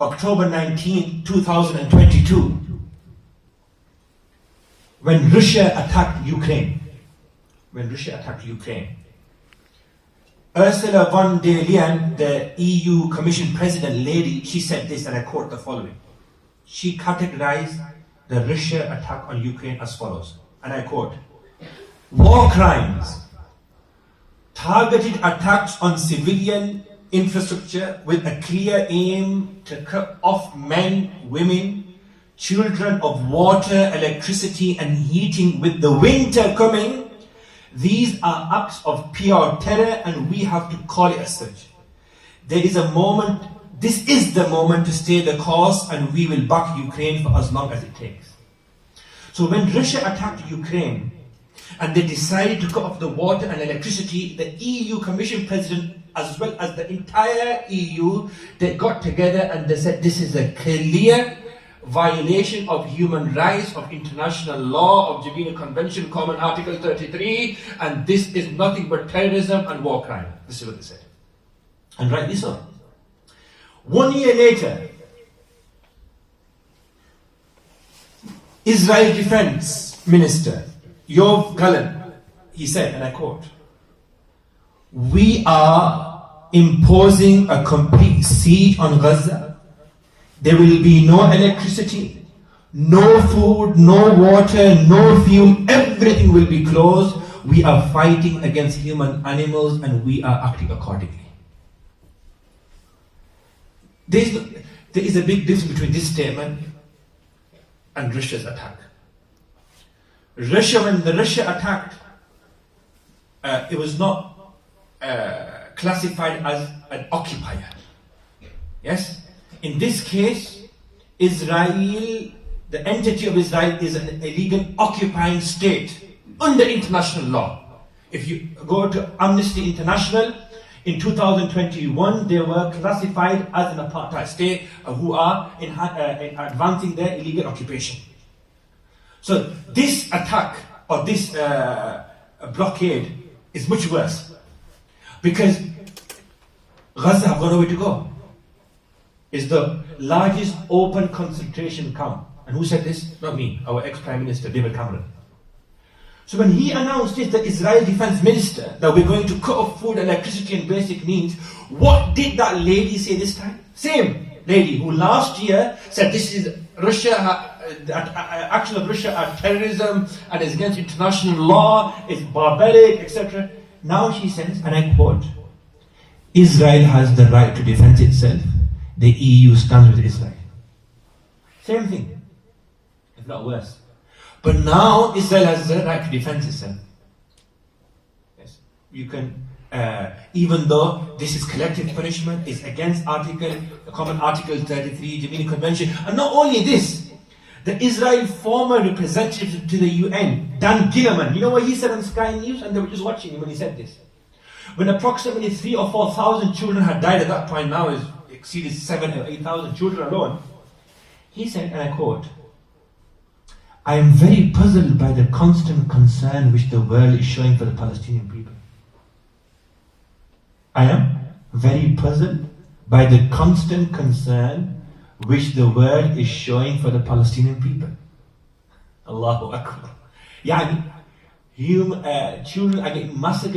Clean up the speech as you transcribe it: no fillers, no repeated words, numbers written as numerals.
October 19, 2022, when Russia attacked Ukraine. Ursula von der Leyen, the EU Commission President lady, she said this, and I quote the following. She categorized the Russia attack on Ukraine as follows, and I quote, war crimes, targeted attacks on civilian infrastructure with a clear aim to cut off men, women, children of water, electricity and heating with the winter coming. These are acts of pure terror and we have to call it as such. This is the moment to stay the course and we will back Ukraine for as long as it takes. So when Russia attacked Ukraine and they decided to cut off the water and electricity, the EU Commission President as well as the entire EU, they got together and they said this is a clear violation of human rights, of international law, of Geneva Convention, Common Article 33, and this is nothing but terrorism and war crime. This is what they said. And rightly so. 1 year later, Israel Defense Minister Yoav Gallant, he said, and I quote, "We are imposing a complete siege on Gaza. There will be no electricity, no food, no water, no fuel, everything will be closed. We are fighting against human animals and we are acting accordingly." There is a big difference between this statement and Russia's attack. When the Russia attacked, it was not classified as an occupier. Yes? In this case, Israel, the entity of Israel is an illegal occupying state under international law. If you go to Amnesty International, in 2021, they were classified as an apartheid state who are advancing their illegal occupation. So this attack or this blockade is much worse because Gaza have got nowhere to go. It's the largest open concentration camp. And who said this? Not me, our ex-Prime Minister, David Cameron. So when he announced this, the Israel Defense Minister, that we're going to cut off food, electricity and basic needs, what did that lady say this time? Same lady who last year said this is Russia, the action of Russia are terrorism and is against international law, it's barbaric, etc. Now she says, and I quote, "Israel has the right to defend itself. The EU stands with Israel." Same thing, if not worse. But now Israel has the right to defend itself. Yes, you can, even though this is collective punishment, it's against Common Article 33, Geneva Convention. And not only this, the Israel former representative to the UN, Dan Gillerman, you know what he said on Sky News? And they were just watching him when he said this. When approximately 3,000 or 4,000 children had died at that point, now it's exceeded 7,000 or 8,000 children alone. He said, and I quote, "I am very puzzled by the constant concern which the world is showing for the Palestinian people. I am very puzzled by the constant concern which the world is showing for the Palestinian people." Allahu Akbar. Yani, children are getting massacred